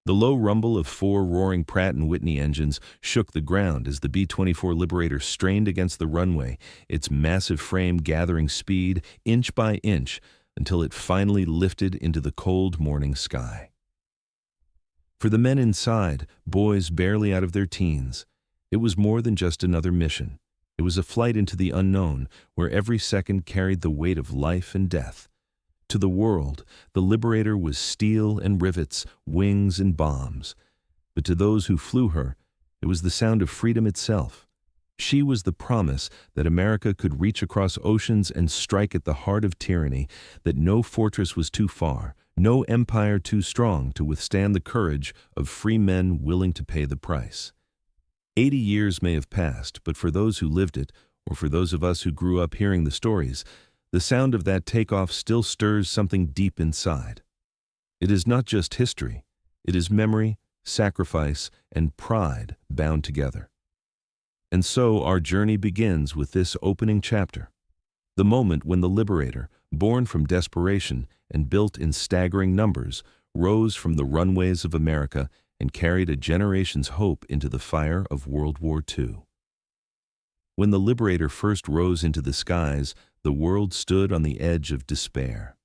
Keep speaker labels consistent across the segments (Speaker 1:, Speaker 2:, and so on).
Speaker 1: The low rumble of four roaring Pratt & Whitney engines shook the ground as the B-24 Liberator strained against the runway, its massive frame gathering speed inch by inch until it finally lifted into the cold morning sky. For the men inside, boys barely out of their teens, it was more than just another mission. It was a flight into the unknown, where every second carried the weight of life and death. To the world, the Liberator was steel and rivets, wings and bombs. But to those who flew her, it was the sound of freedom itself. She was the promise that America could reach across oceans and strike at the heart of tyranny, that no fortress was too far, no empire too strong to withstand the courage of free men willing to pay the price. 80 years may have passed, but for those who lived it, or for those of us who grew up hearing the stories, the sound of that takeoff still stirs something deep inside. It is not just history. It is memory, sacrifice, and pride bound together. And so our journey begins with this opening chapter, the moment when the Liberator, born from desperation and built in staggering numbers, rose from the runways of America and carried a generation's hope into the fire of World War II. When the Liberator first rose into the skies, the world stood on the edge of despair.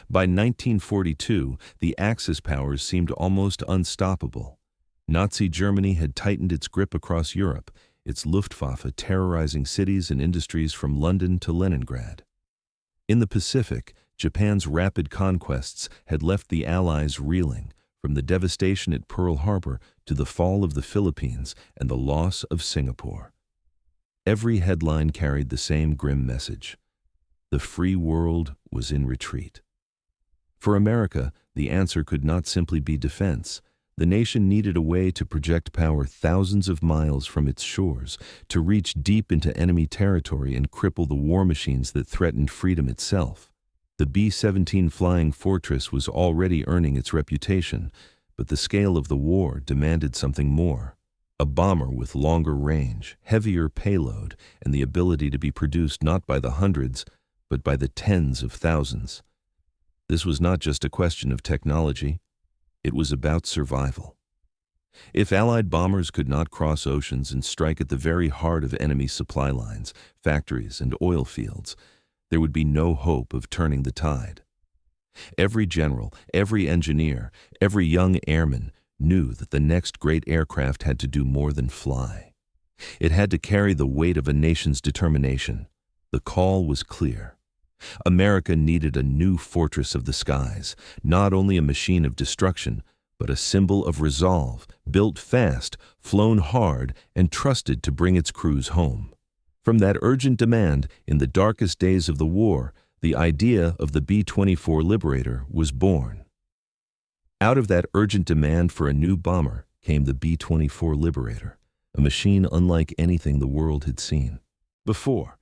Speaker 1: By 1942, the Axis powers seemed almost unstoppable. Nazi Germany had tightened its grip across Europe, its Luftwaffe terrorizing cities and industries from London to Leningrad. In the Pacific, Japan's rapid conquests had left the Allies reeling, from the devastation at Pearl Harbor to the fall of the Philippines and the loss of Singapore. Every headline carried the same grim message. The free world was in retreat. For America, the answer could not simply be defense. The nation needed a way to project power thousands of miles from its shores, to reach deep into enemy territory and cripple the war machines that threatened freedom itself. The B-17 Flying Fortress was already earning its reputation, but the scale of the war demanded something more. A bomber with longer range, heavier payload, and the ability to be produced not by the hundreds, but by the tens of thousands. This was not just a question of technology. It was about survival. If Allied bombers could not cross oceans and strike at the very heart of enemy supply lines, factories, and oil fields, there would be no hope of turning the tide. Every general, every engineer, every young airman knew that the next great aircraft had to do more than fly. It had to carry the weight of a nation's determination. The call was clear. America needed a new fortress of the skies, not only a machine of destruction, but a symbol of resolve, built fast, flown hard, and trusted to bring its crews home. From that urgent demand, in the darkest days of the war, the idea of the B-24 Liberator was born. Out of that urgent demand for a new bomber came the B-24 Liberator, a machine unlike anything the world had seen before.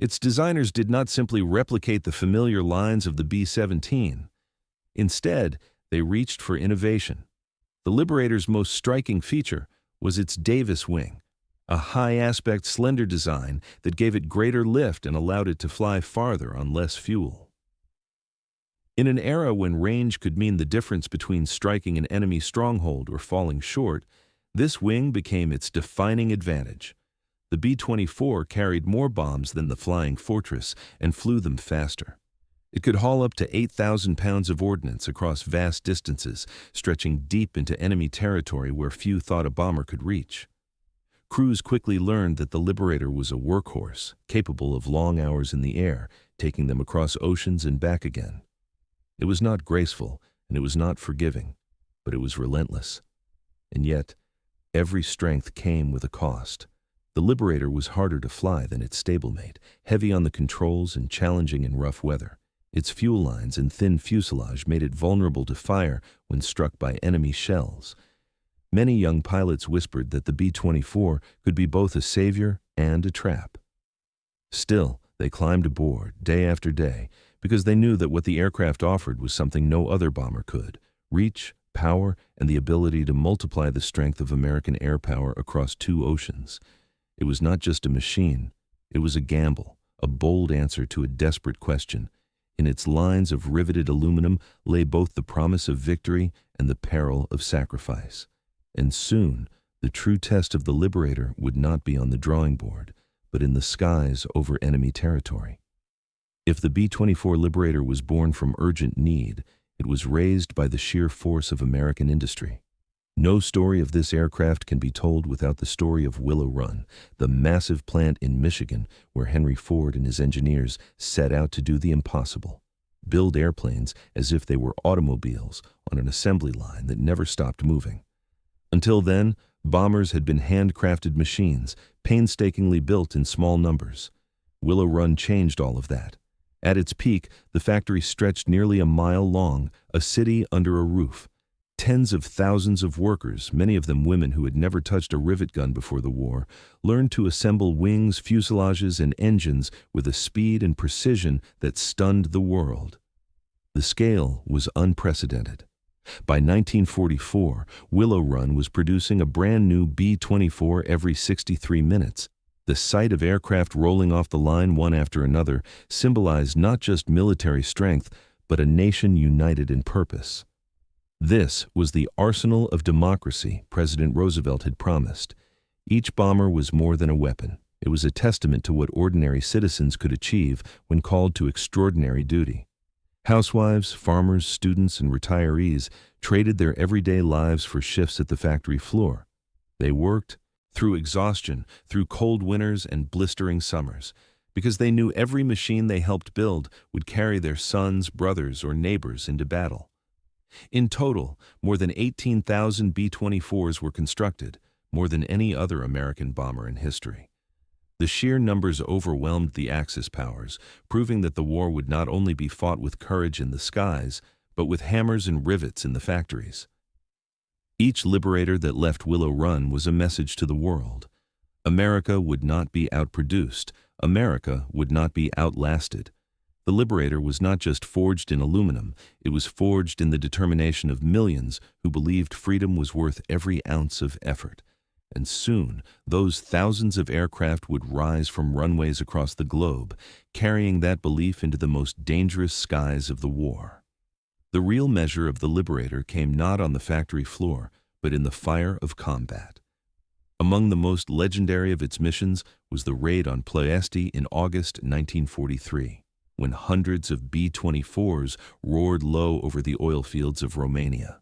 Speaker 1: Its designers did not simply replicate the familiar lines of the B-17. Instead, they reached for innovation. The Liberator's most striking feature was its Davis wing, a high-aspect, slender design that gave it greater lift and allowed it to fly farther on less fuel. In an era when range could mean the difference between striking an enemy stronghold or falling short, this wing became its defining advantage. The B-24 carried more bombs than the Flying Fortress and flew them faster. It could haul up to 8,000 pounds of ordnance across vast distances, stretching deep into enemy territory where few thought a bomber could reach. Crews quickly learned that the Liberator was a workhorse, capable of long hours in the air, taking them across oceans and back again. It was not graceful, and it was not forgiving, but it was relentless. And yet, every strength came with a cost. The Liberator was harder to fly than its stablemate, heavy on the controls and challenging in rough weather. Its fuel lines and thin fuselage made it vulnerable to fire when struck by enemy shells. Many young pilots whispered that the B-24 could be both a savior and a trap. Still, they climbed aboard day after day because they knew that what the aircraft offered was something no other bomber could: reach, power, and the ability to multiply the strength of American air power across two oceans. It was not just a machine, it was a gamble, a bold answer to a desperate question. In its lines of riveted aluminum lay both the promise of victory and the peril of sacrifice. And soon, the true test of the Liberator would not be on the drawing board, but in the skies over enemy territory. If the B-24 Liberator was born from urgent need, it was raised by the sheer force of American industry. No story of this aircraft can be told without the story of Willow Run, the massive plant in Michigan where Henry Ford and his engineers set out to do the impossible: build airplanes as if they were automobiles on an assembly line that never stopped moving. Until then, bombers had been handcrafted machines, painstakingly built in small numbers. Willow Run changed all of that. At its peak, the factory stretched nearly a mile long, a city under a roof. Tens of thousands of workers, many of them women who had never touched a rivet gun before the war, learned to assemble wings, fuselages, and engines with a speed and precision that stunned the world. The scale was unprecedented. By 1944, Willow Run was producing a brand new B-24 every 63 minutes. The sight of aircraft rolling off the line one after another symbolized not just military strength, but a nation united in purpose. This was the arsenal of democracy President Roosevelt had promised. Each bomber was more than a weapon. It was a testament to what ordinary citizens could achieve when called to extraordinary duty. Housewives, farmers, students, and retirees traded their everyday lives for shifts at the factory floor. They worked through exhaustion, through cold winters and blistering summers, because they knew every machine they helped build would carry their sons, brothers, or neighbors into battle. In total, more than 18,000 B-24s were constructed, more than any other American bomber in history. The sheer numbers overwhelmed the Axis powers, proving that the war would not only be fought with courage in the skies, but with hammers and rivets in the factories. Each Liberator that left Willow Run was a message to the world. America would not be outproduced. America would not be outlasted. The Liberator was not just forged in aluminum, it was forged in the determination of millions who believed freedom was worth every ounce of effort. And soon, those thousands of aircraft would rise from runways across the globe, carrying that belief into the most dangerous skies of the war. The real measure of the Liberator came not on the factory floor, but in the fire of combat. Among the most legendary of its missions was the raid on Ploesti in August 1943. When hundreds of B-24s roared low over the oil fields of Romania.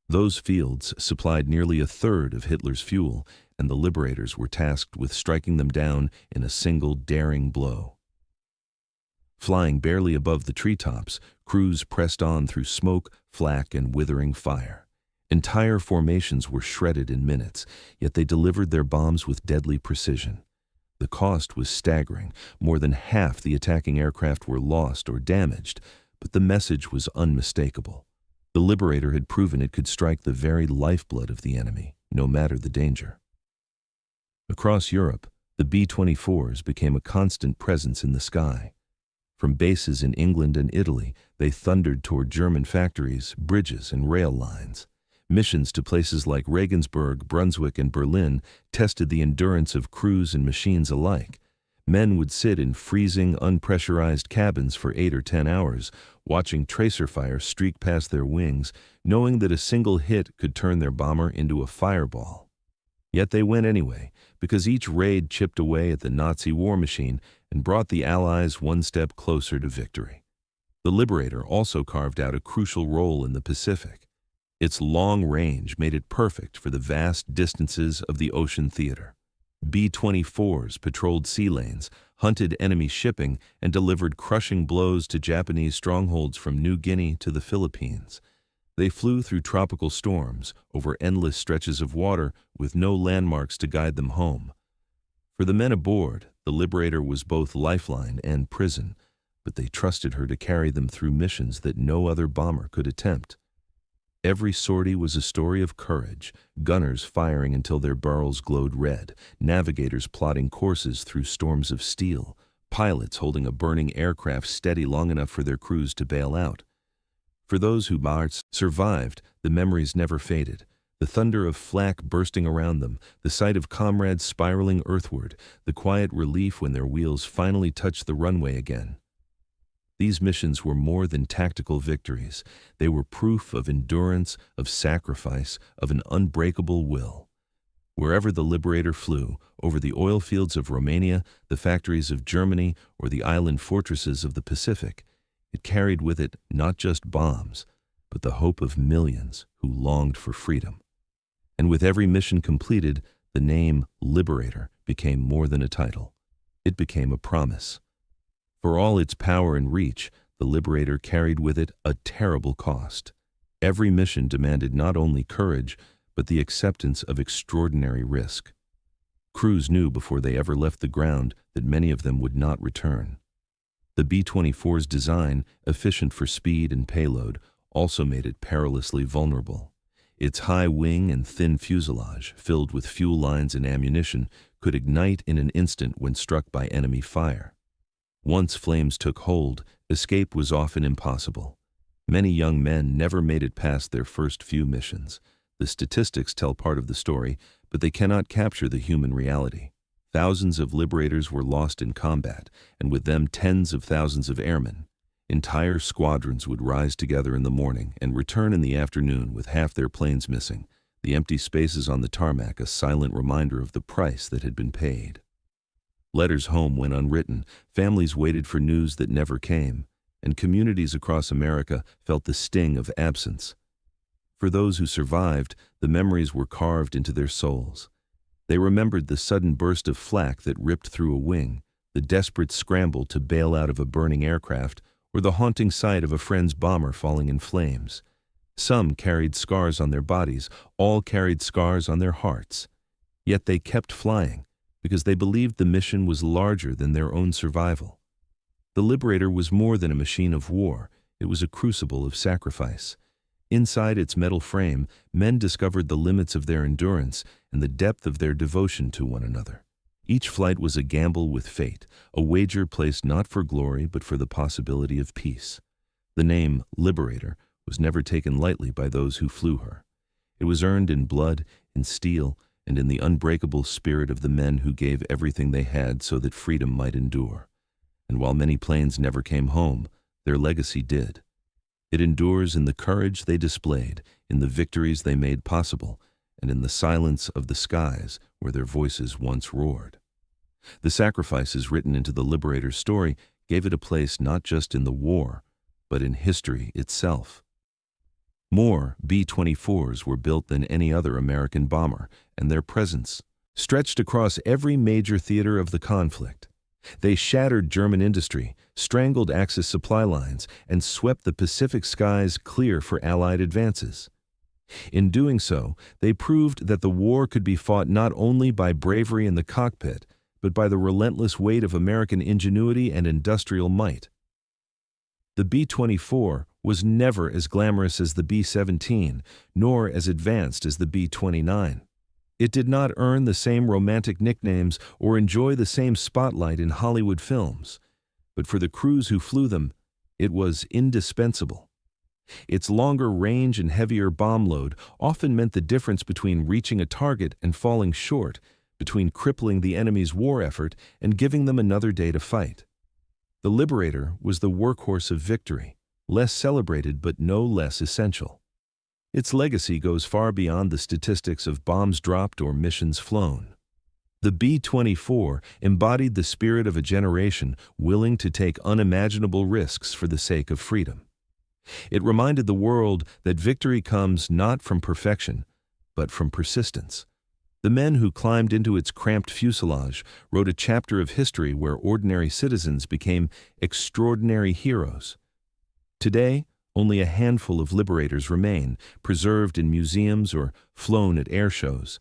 Speaker 1: Those fields supplied nearly a third of Hitler's fuel, and the Liberators were tasked with striking them down in a single daring blow. Flying barely above the treetops, crews pressed on through smoke, flak, and withering fire. Entire formations were shredded in minutes, yet they delivered their bombs with deadly precision. The cost was staggering. More than half the attacking aircraft were lost or damaged, but the message was unmistakable. The Liberator had proven it could strike the very lifeblood of the enemy, no matter the danger. Across Europe, the B-24s became a constant presence in the sky. From bases in England and Italy, they thundered toward German factories, bridges, and rail lines. Missions to places like Regensburg, Brunswick, and Berlin tested the endurance of crews and machines alike. Men would sit in freezing, unpressurized cabins for 8 or 10 hours, watching tracer fire streak past their wings, knowing that a single hit could turn their bomber into a fireball. Yet they went anyway, because each raid chipped away at the Nazi war machine and brought the Allies one step closer to victory. The Liberator also carved out a crucial role in the Pacific. Its long range made it perfect for the vast distances of the ocean theater. B-24s patrolled sea lanes, hunted enemy shipping, and delivered crushing blows to Japanese strongholds from New Guinea to the Philippines. They flew through tropical storms, over endless stretches of water, with no landmarks to guide them home. For the men aboard, the Liberator was both lifeline and prison, but they trusted her to carry them through missions that no other bomber could attempt. Every sortie was a story of courage, gunners firing until their barrels glowed red, navigators plotting courses through storms of steel, pilots holding a burning aircraft steady long enough for their crews to bail out. For those who survived, the memories never faded. The thunder of flak bursting around them, the sight of comrades spiraling earthward, the quiet relief when their wheels finally touched the runway again. These missions were more than tactical victories. They were proof of endurance, of sacrifice, of an unbreakable will. Wherever the Liberator flew, over the oil fields of Romania, the factories of Germany, or the island fortresses of the Pacific, it carried with it not just bombs, but the hope of millions who longed for freedom. And with every mission completed, the name Liberator became more than a title. It became a promise. For all its power and reach, the Liberator carried with it a terrible cost. Every mission demanded not only courage, but the acceptance of extraordinary risk. Crews knew before they ever left the ground that many of them would not return. The B-24's design, efficient for speed and payload, also made it perilously vulnerable. Its high wing and thin fuselage, filled with fuel lines and ammunition, could ignite in an instant when struck by enemy fire. Once flames took hold, escape was often impossible. Many young men never made it past their first few missions. The statistics tell part of the story, but they cannot capture the human reality. Thousands of liberators were lost in combat, and with them tens of thousands of airmen. Entire squadrons would rise together in the morning and return in the afternoon with half their planes missing, the empty spaces on the tarmac a silent reminder of the price that had been paid. Letters home went unwritten, families waited for news that never came, and communities across America felt the sting of absence. For those who survived, the memories were carved into their souls. They remembered the sudden burst of flak that ripped through a wing, the desperate scramble to bail out of a burning aircraft, or the haunting sight of a friend's bomber falling in flames. Some carried scars on their bodies, all carried scars on their hearts. Yet they kept flying, because they believed the mission was larger than their own survival. The Liberator was more than a machine of war, it was a crucible of sacrifice. Inside its metal frame, men discovered the limits of their endurance and the depth of their devotion to one another. Each flight was a gamble with fate, a wager placed not for glory but for the possibility of peace. The name Liberator was never taken lightly by those who flew her. It was earned in blood, in steel, and in the unbreakable spirit of the men who gave everything they had so that freedom might endure. And while many planes never came home, their legacy did. It endures in the courage they displayed, in the victories they made possible, and in the silence of the skies where their voices once roared. The sacrifices written into the Liberator's story gave it a place not just in the war, but in history itself. More B-24s were built than any other American bomber, and their presence stretched across every major theater of the conflict. They shattered German industry, strangled Axis supply lines, and swept the Pacific skies clear for Allied advances. In doing so, they proved that the war could be fought not only by bravery in the cockpit, but by the relentless weight of American ingenuity and industrial might. The B-24 was never as glamorous as the B-17, nor as advanced as the B-29. It did not earn the same romantic nicknames or enjoy the same spotlight in Hollywood films, but for the crews who flew them, it was indispensable. Its longer range and heavier bomb load often meant the difference between reaching a target and falling short, between crippling the enemy's war effort and giving them another day to fight. The Liberator was the workhorse of victory, less celebrated but no less essential. Its legacy goes far beyond the statistics of bombs dropped or missions flown. The B-24 embodied the spirit of a generation willing to take unimaginable risks for the sake of freedom. It reminded the world that victory comes not from perfection, but from persistence. The men who climbed into its cramped fuselage wrote a chapter of history where ordinary citizens became extraordinary heroes. Today, only a handful of Liberators remain, preserved in museums or flown at air shows.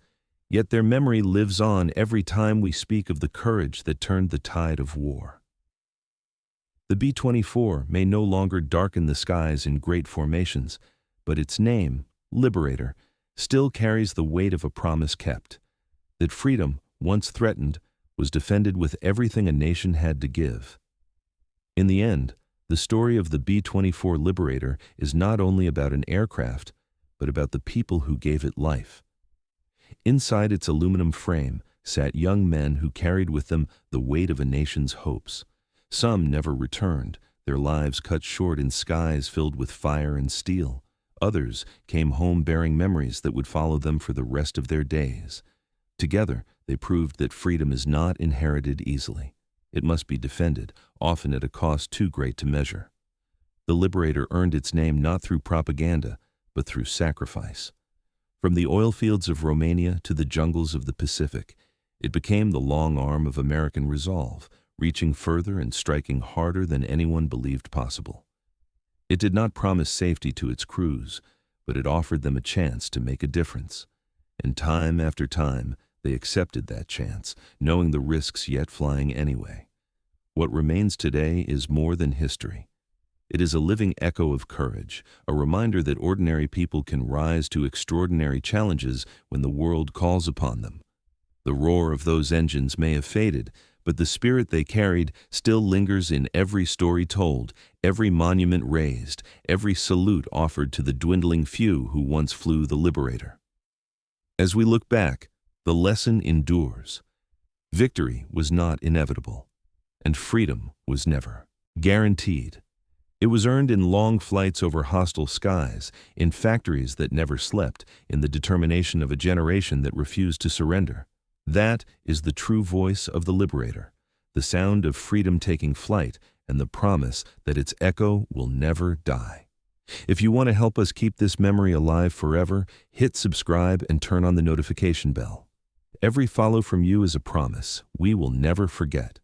Speaker 1: Yet their memory lives on every time we speak of the courage that turned the tide of war. The B-24 may no longer darken the skies in great formations, but its name, Liberator, still carries the weight of a promise kept, that freedom, once threatened, was defended with everything a nation had to give. In the end, the story of the B-24 Liberator is not only about an aircraft, but about the people who gave it life. Inside its aluminum frame sat young men who carried with them the weight of a nation's hopes. Some never returned, their lives cut short in skies filled with fire and steel. Others came home bearing memories that would follow them for the rest of their days. Together, they proved that freedom is not inherited easily. It must be defended, often at a cost too great to measure. The Liberator earned its name not through propaganda, but through sacrifice. From the oil fields of Romania to the jungles of the Pacific, it became the long arm of American resolve, reaching further and striking harder than anyone believed possible. It did not promise safety to its crews, but it offered them a chance to make a difference. And time after time, they accepted that chance, knowing the risks yet flying anyway. What remains today is more than history. It is a living echo of courage, a reminder that ordinary people can rise to extraordinary challenges when the world calls upon them. The roar of those engines may have faded, but the spirit they carried still lingers in every story told, every monument raised, every salute offered to the dwindling few who once flew the Liberator. As we look back, the lesson endures. Victory was not inevitable, and freedom was never guaranteed. It was earned in long flights over hostile skies, in factories that never slept, in the determination of a generation that refused to surrender. That is the true voice of the Liberator, the sound of freedom taking flight, and the promise that its echo will never die. If you want to help us keep this memory alive forever, hit subscribe and turn on the notification bell. Every follow from you is a promise we will never forget.